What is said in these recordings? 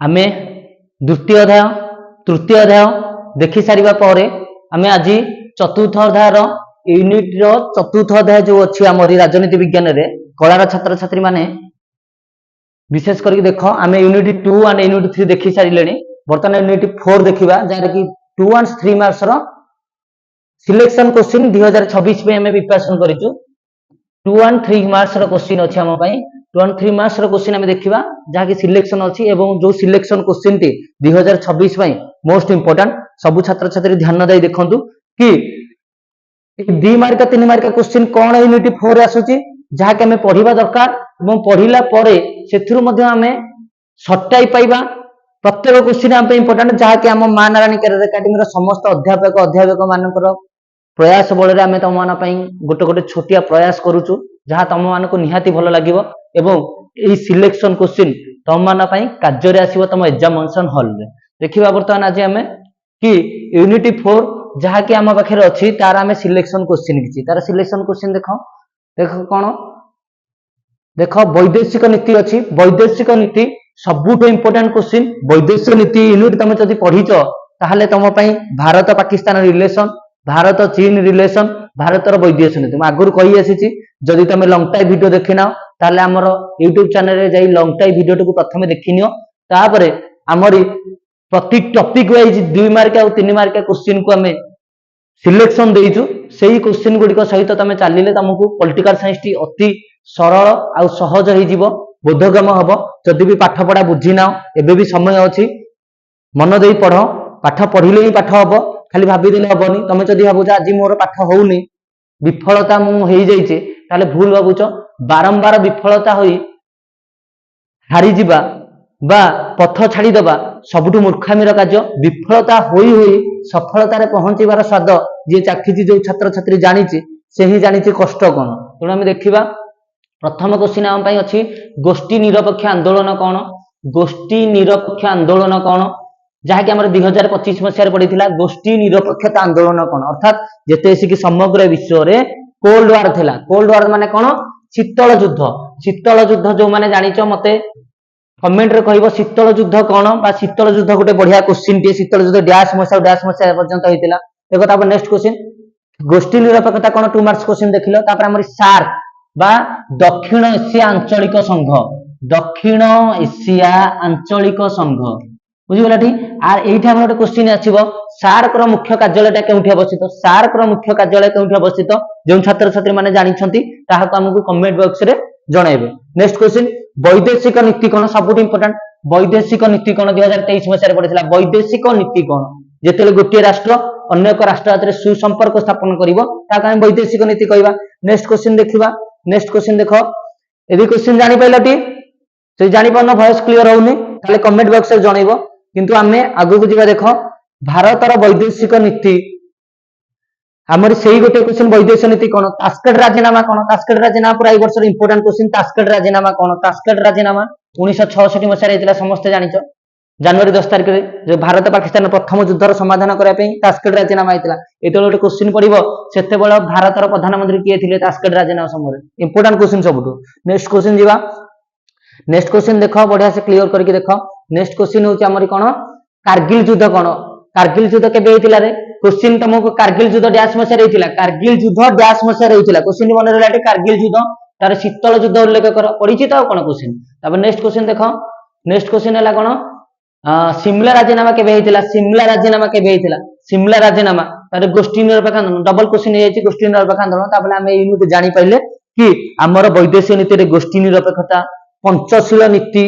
आमे द्वितीय अध्याय तृतीय अध्याय देखि सारिबा परे आमे आज चतुर्थ अध्याय यूनिट रो चतुर्थ अध्याय जो अछि हमरी राजनीति विज्ञान रे कलार छात्र छात्री माने विशेष करके देखो आमे यूनिट 2 एंड यूनिट 3 देखि सारिलेनी वर्तमान यूनिट 4 देखिबा जार कि 2 एंड 3 मार्क्स रो सिलेक्शन क्वेश्चन 2026 में हमें प्रिपरेशन करिछु 2 एंड 3 मार्क्स रो क्वेश्चन अछि हम पई 2 एंड 3 मार्क्स रो क्वेश्चन हमें देखिबा जहा कि सिलेक्शन अछि एवं जो सिलेक्शन क्वेश्चन टी 2026 पई मोस्ट इंपोर्टेंट सब छात्र छात्री ध्यान दे देखंतु कि 2 मार्क 3 मार्क क्वेश्चन कोन यूनिट 4 आसुची जहा कि हमें पढिबा दरकार एवं पढिला परे सेथुरु मध्ये हमें सटाई पाइबा प्रत्येक क्वेश्चन हम पे इंपोर्टेंट जहा कि हम मां नारायणी कैरियर एकेडमी रो समस्त अध्यापक मानकर प्रयास बल आम तुम मान गोटे गोटे छोटिया प्रयास करुचु जहाँ तुम मान को निहाती भल लगे एवं यही सिलेक्शन क्वेश्चन तुम मान कार्य आसो तुम एग्जामिनेशन हॉल रे देखिबा बर्तमान आज आम कि यूनिट 4 जहाँ कि आम पाखे अच्छी तार आम सिलेक्शन क्वेश्चन किसी तार सिलेक्शन क्वेश्चन देख देख कौन देख वैदेशिक नीति अच्छी वैदेशिक नीति सबुठ इंपोर्टेंट क्वेश्चन वैदेशिक नीति यूनिट तुम जब पढ़ीच ताहले तुम भारत पाकिस्तान रिलेशन भारत चीन रिलेशन भारतर वैदेशिक नीति आगुरी कही आसी जदि तुम लंग टाइम वीडियो देखि ना ताले हमर यूट्यूब चैनल रे जाई लंग टाइम वीडियो को प्रथम देखिनियो तापरे हमरी प्रति टॉपिक वाइज 2 मार्क और 3 मार्क क्वेश्चन को हमें सिलेक्शन देइछु सेही क्वेश्चन गुडी को सहित तुम चलिले तुमको पॉलिटिकल साइंस टी अति सरल और सहज हो जीवो बोधगम हबो जदि भी पाठ पढ़ा बुझी ना एबे भी समय अछि मन देई पढ़ो पाठ पढ़िले ही पाठ हबो खाली भाभी देले हबनी तुम जदि भाबुछ आज मोर पाठ होउनी विफलता मु हेई जाइछे ताले भूल भाबुछ बारंबार विफलता होई हारी जिबा बा पथ छाड़ी दबा सबुठु मूर्खामीर कार्य विफलता होई होई सफलता रे पहुंचीबार स्वाद जे चाखिछि जो छात्र छात्री जानिछि से ही जानिछि कष्ट कोन तेणु हम देखिबा प्रथम क्वेश्चन हम पई अछि गोष्ठी निरपेक्ष आंदोलन कोन गोष्ठी निरपेक्ष आंदोलन कोन जहाँकि आम 2025 मसीह पड़ी गोष्ठी निरपेक्षता आंदोलन कौन अर्थात जिते कि समग्र विश्व में कोल्ड वार थिला कोल्ड वार माने कौन शीतल युद्ध जो माने जानिच मते कमेंट रे कहबो शीतल युद्ध कौन बा शीतल युद्ध गोटे बढ़िया क्वेश्चन टी शीतल युद्ध डैश मसीहा पर्यंत होइतिला देखो तापर नेक्स्ट क्वेश्चन गोष्ठी निरपेक्षता कौन 2 मार्क्स क्वेश्चन देखिलो तापर हमर सार्क बा दक्षिण एशिया आंचलिक संघ दक्षिण एशिया आंचलिक संघ बुझिगला ठी आर एठी हम गोटे क्वेश्चन आछिबो सार्क रो मुख्य कार्यालयटा केउठी अवस्थित सार्क रो मुख्य कार्यालय केउठी अवस्थित जो छात्र छात्री माने जानि छंती ताहा को हमकु कमेंट बॉक्स रे जणाइबे नेक्स्ट क्वेश्चन वैदेशिक नीति कोन सबुठ इंपोर्टेंट वैदेशिक नीति कोन 2023 मसिया पड़िथिला वैदेशिक नीति कोन जेतेले गोटे राष्ट्र अन्य एक राष्ट्र साथे सुसंपर्क स्थापन करिवो ताका हम वैदेशिक नीति कहबा नेक्स्ट क्वेश्चन देखिबा नेक्स्ट क्वेश्चन देखो यदि क्वेश्चन जानि पाइलटी से जानि पन वॉइस क्लियर होउनी ताले कमेंट बॉक्स रे जणाइबो किंतु आमे आगु को जीवा देखो भारतर वैदेशिक नीति हमर सेही गोटे क्वेश्चन वैदेशिक नीति कोन तास्केट राजीनामा कोन तास्केट राजीनामा पूरा ए वर्ष इंपोर्टेंट क्वेश्चन तास्केट राजीनामा कोन तास्केट राजीनामा 1966 मसिया हेतिला समस्त जानिचो जनवरी 10 तारिख रे जे भारत पाकिस्तान प्रथम युद्धर समाधान करै पई तास्केट राजीनामा हेतिला एतो गोटे क्वेश्चन पड़िबो सेते बेला भारतर प्रधानमंत्री किए थिले तास्केट राजीनामा समय इंपोर्टेंट क्वेश्चन सबुठो नेक्स्ट क्वेश्चन जीवा नेक्स्ट क्वेश्चन देखो बढ़िया से क्लियर करके देखो नेक्स्ट क्वेश्चन होची हमर कोन कारगिल युद्ध कोन कारगिल युद्ध केबे हेतिला रे क्वेश्चन तुमको कारगिल युद्ध डैश मसिया हेतिला कारगिल युद्ध डैश मसिया हेतिला क्वेश्चन मन रहला कारगिल युद्ध तार शीतल युद्ध उल्लेख कर परिचित कोन क्वेश्चन तब नेक्स्ट क्वेश्चन देखो नेक्स्ट क्वेश्चन हला कोन सिमला राजीनामा केबे हेतिला सिमला राजीनामा केबे हेतिला सिमला राजीनामा तार गोष्ठी निरपेक्ष आंदोलन डबल क्वेश्चन हे जाई गोष्ठी निरपेक्ष आंदोलन ताबले हम यूनिट जानि पाइले कि हमर वैदेशिक नीति रे गोष्ठी निरपेक्षता पंचशील नीति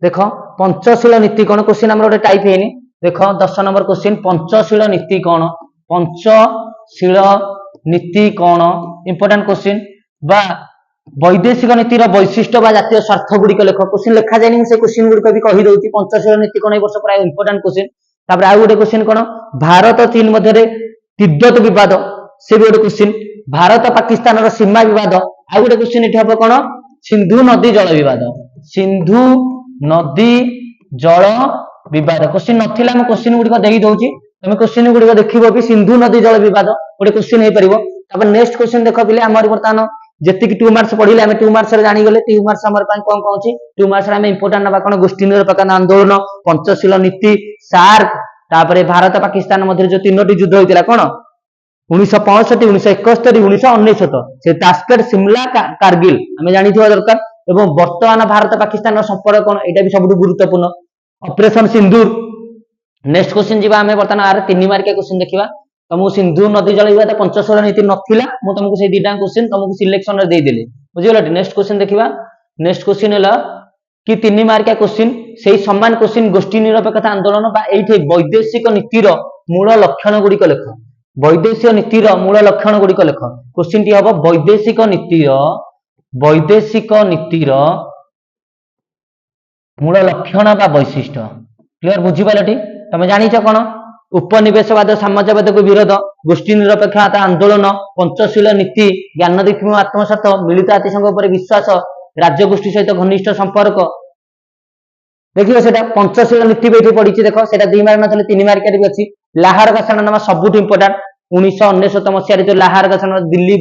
देखो पंचशील नीति कौन क्वेश्चन हमर गोटे टाइप हेनी देखो 10 नंबर क्वेश्चन पंचशील नीति कौन पंचशील नीति कौन इंपोर्टेंट क्वेश्चन बा वैदेशिक नीति रो वैशिष्ट्य बा जातीय स्वार्थ गुडी को लेखो क्वेश्चन लिखा जायनि से क्वेश्चन गुडी को भी कहि दउची पंचशील नीति कौन ए वर्ष प्राय इंपोर्टेंट क्वेश्चन तापर आ गोटे क्वेश्चन कौन भारत चीन मध्य रे तिब्बत विवाद से भी गोटे क्वेश्चन भारत पाकिस्तान रो सीमा विवाद आ गोटे क्वेश्चन एठी हबो कोन सिंधु नदी जल विवाद सिंधु नदी जल विवाद क्वेश्चन नथिला हम क्वेश्चन गुडी को देई दउची तमे क्वेश्चन गुडी को देखिबो भी सिंधु नदी जल विवाद गोटे क्वेश्चन हे परिबो तब नेक्स्ट क्वेश्चन देखो बिले हमर वर्तमान जेतिक 2 मार्क्स पढ़िले आम 2 मार्क्स जानी गले 2 मार्क्स हमर कौन कौन अच्छी 2 मार्क्स आम इंपोर्टाट ना कौन गोष्ठी निरपेक्ष आंदोलन पंचशील नीति सार्क तापर भारत पाकिस्तान मध्य जो 3टी युद्ध होता कौन 1965 1971 1969 से तास्केट सिमला कारगिल आम जानी दरकार एवं वर्तमान भारत पाकिस्तान संपर्क कौन यहाँ भी सब गुरुत्वपूर्ण ऑपरेशन सिंदूर नेक्स्ट क्वेश्चन जी आम बर्तमान आर 3 मार्किया क्वेश्चन देखा तुमको सिंधु नदी जल विवाद पंचशील नीति नथिला मु तुमको से दीटा क्वेश्चन तुमको सिलेक्शन रे देदेली बुझिगला नेक्स्ट क्वेश्चन देखिबा नेक्स्ट क्वेश्चन है कि 3 मार्किया क्वेश्चन से समान क्वेश्चन गोष्ठी निरपेक्षता आंदोलन बा एठी वैदेशिक नीतिर मूल लक्षण गुड़िक लेख वैदेशिक नीतिर मूल लक्षण गुड़िक लेख क्वेश्चन टी हम वैदेशिक नीतिर मूल लक्षण बा वैशिष्ट्य क्लियर बुझिपारे तुम जानिच कौन उपनिवेशवाद साम्राज्यवाद को विरोध गोष्ठी निरपेक्षता आंदोलन पंचशील नीति ज्ञान दीक्षित आत्मसात मिलित जातिसंघ पर विश्वास राज्य गोष्ठी सहित घनिष्ठ संपर्क देखिए सेटा पंचशील नीति भी पड़ी देख से 2 मार्क ना 3 मार्क भी अच्छी लाहौर घोषणानामा सबुठ इंपोर्टाट 1999 मसीह जो लाहौर घोषणा दिल्ली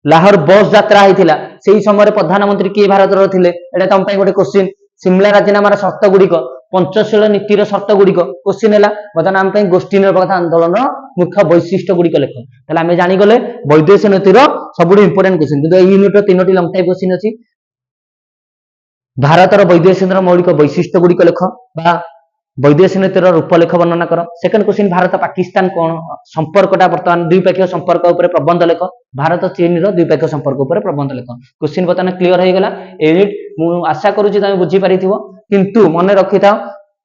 लाहौर बस यात्रा होता से समय प्रधानमंत्री किए भारत थे यहाँ तुम गोटे क्वेश्चन सिमला राजीनामार शर्त गुड़िक पंचशील नीतिर शर्त गुड़िक क्वेश्चन है बर्तमान आम गोष्ठी निरपेक्ष आंदोलन मुख्य वैशिष्ट्य गुड़िक लेख ताले आम जानीगले वैदेशिक नीतिर सब इंपोर्टाट क्वेश्चन किंतु यूनिट 3टी लंग टाइप क्वेश्चन अच्छी भारतर वैदेशिक मौलिक वैशिष्ट्य गुड़िक लेख वैदेशिक नीतिर रूपलेख वर्णना कर सेकंड क्वेश्चन भारत पाकिस्तान कौन संपर्कटा बर्तमान द्विपक्षीय संपर्क उपर प्रबंध लेख भारत चीन द्विपक्षीय संपर्क उपर प्रबंध लेख क्वेश्चन बर्तमान क्लियर हो गला यूनिट मु आशा करूची तुम बुझी पारिथिबो किंतु मन रखि थाओ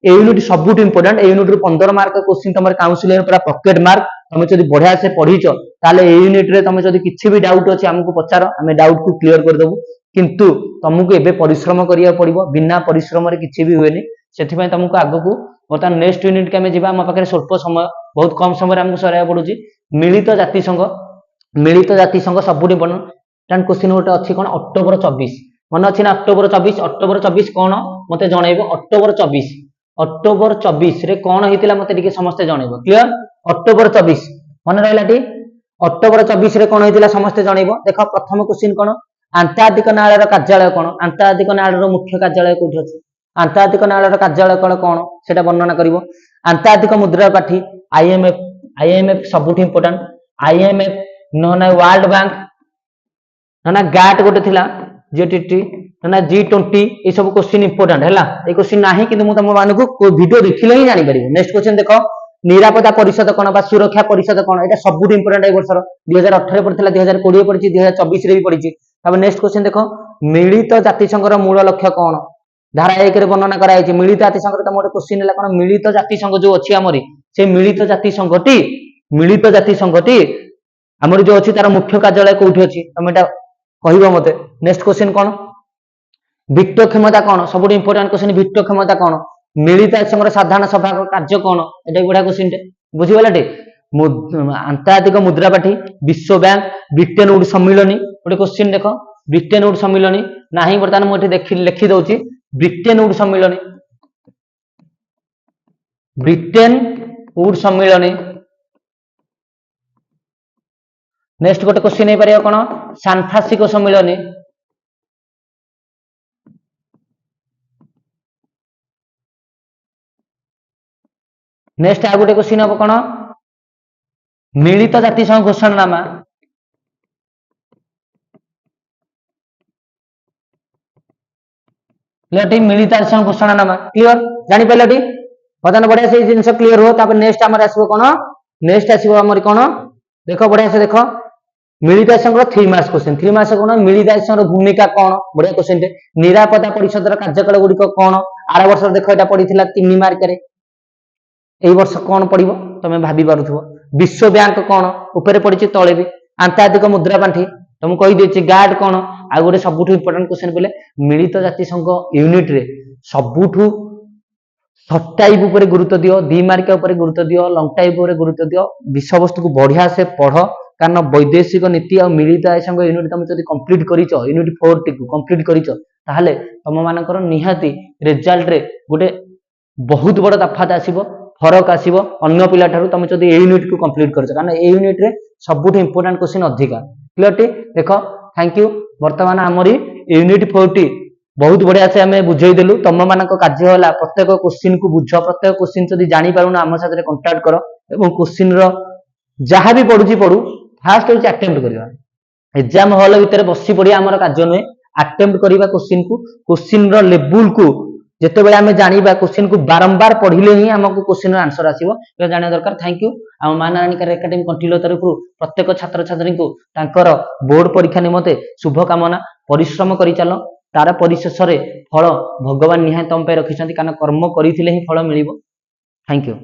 यूनिट सबुठ इंपोर्टाट यूनिट रु 15 मार्क क्वेश्चन तुम काउंसिल पूरा पॉकेट मार्क तुम जब बढ़िया से पढ़ीच ताले यूनिट रे तुम जब किसी भी डाउट अच्छे आमको पचार आम डाउट को क्लियर कर देबु किंतु तुमको एबे परिश्रम करिया पड़िबो बिना परिश्रम रे किछि भी हुएनी सेथिबाई तुमको आगको बर्तमान नेक्स्ट यूनिट के आम जा आम पाखे स्वल्प समय बहुत कम समय आमको सराइया पड़ुची मिलित जातिसंघ सबुठ इंपोर्टाट क्वेश्चन गोटे अच्छी कौन अक्टोबर 24 मन अच्छी ना अक्टोबर 24 कौन मत जनइब अक्टोबर 24 रे कौन होता मत समस्ते जनइब क्लियर अक्टोबर 24 मन रहा टी अक्टोबर 24 रे कौन होता समस्ते जनइब देख प्रथम क्वेश्चन कौन आंतर्जातिक न्यायालय कार्यालय कौन आंतर्जातिक न्यायालय मुख्य कार्यालय कौट अच्छे आंतर्जातिक न्यायालय कार्यालय कौन से वर्णना कर आंतर्जातिक मुद्रा पाठी आईएमएफ सबुठ इंपोर्टाट आईएमएफ ना वर्ल्ड बैंक ना गैट गोटे थिला जीटीटी ना G20 ये सब क्वेश्चन इंपोर्टाट है ये क्वेश्चन ना कि तुम मानक वीडियो देखिले ही जानी पारिबो नेक्स्ट क्वेश्चन देख निरापत्ता परिषद कौन बा सुरक्षा परिषद कौन ये सबुठ इंपोर्टाट ए वर्षर 2018 पड़ता 2020 पड़ी 2024 रे भी पड़ी तब नेक्स्ट क्वेश्चन देख मिलित जातिसंघर मूल लक्ष्य कौन धारा 1 रे वर्णना कराई मिलित जातिसंघ तुम गोटे क्वेश्चन है कौन मिलित जातिसंघ जो अच्छी आमरी से मिलित जातिसंघटी आमर जो अच्छी तार मुख्य कार्यालय कौटी अच्छी तुम एटा कहब मते नेक्स्ट क्वेश्चन कौन वित्त क्षमता कौन सब इंपोर्टाट क्वेश्चन वित्त क्षमता कौन मिलित जातिसंघ साधारण सभा कार्य कौन एटा बढ़िया क्वेश्चन बुझीगला आंतर्जातिक मुद्रा पाठी विश्व बैंक ब्रिटेन वुड सम्मिलनी गोटे क्वेश्चन देख ब्रिटेन वुड सम्मिलनी ना बर्तमान मुझे लिखी दौची ब्रिटेन वुड सम्मिलनी नेक्स्ट गोटे क्वेश्चन हो पारे कौन सान फ्रांसिस्को सम्मिलनी नेक्स्ट आ गोटे क्वेश्चन हम कौन मिलित जातिसंघ घोषणानामा मिलित जातिसंघ घोषणानामा क्लियर जानी पाइल बर्तमान बढ़िया से जिन क्लियर हो तापर नेक्स्ट आमर आसो कौन नेक्स्ट आसो आमर कौन देख बढ़िया से देख मिलित जातिसंघ 3 मार्क्स क्वेश्चन 3 मार्क्स कौन मिलित जातिसंघ भूमिका कौन बढ़िया क्वेश्चन निरापत्ता परिषद कार्यकाल गुड़िक कौन आर वर्ष देख यहाँ पड़ी 3 मार्क रे एई वर्ष कौन पड़िबो तमे भाबी पारुथबो विश्व बैंक कौन ऊपर पड़ी तले भी आंतर्जातिक मुद्रा पांठी तुमको कही देछि गार्ड कौन आ गोटे सबुठ इंपोर्टेंट क्वेश्चन बोले मिलित जातिसंघ यूनिट रे सबुठ शॉर्ट टाइप ऊपर गुरुत्व दियो 2 मार्क ऊपर गुरुत्व दियो लॉन्ग टाइप ऊपर गुरुत्व दियो विषय वस्तु को बढ़िया से पढ़ कारण वैदेशिक नीति और मिलित जातिसंघ यूनिट तुम जब कंप्लीट करिच यूनिट 4 टी कंप्लीट करिच ताहले तुम मानकर निहाती रिजल्ट रे गोटे बहुत बड़ तफात आसीबो फरक आसीबो अन्य पिला ठारू तुम जब ए यूनिट को कंप्लीट करछ कारण ए यूनिट रे सबुठ इंपोर्टेंट क्वेश्चन अधिका क्लियर टी देखो थैंक यू वर्तमान आमरी यूनिट 40 बहुत बढ़िया से आम बुझेदेलु तुम मान कार्य है प्रत्येक क्वेश्चन को बुझ प्रत्येक क्वेश्चन जब जापर आम साथ कंटाक्ट कर क्वेश्चन जहाँ भी पढ़ुची पढ़ू फास्ट हूँ अटेम्प्ट करवा एग्जाम हॉल भितर बसी पड़ा आम कार्य नुहे अटेम्प्ट करवा क्वेश्चन लेवल को जितेबाला आम जाना क्वेश्चन को बारंबार पढ़ले ही आमको क्वेश्चन आंसर आसो जाना दरकार थैंक यू आम माँ नारायणी एकाडेमी कंटिलो तरफ प्रत्येक छात्र छात्री को बोर्ड परीक्षा निमंते शुभकामना परिश्रम कर चल तार परिशेष फल भगवान निहाय तुम रखिंट कारण कर्म करते ही फल मिल थैंक यू।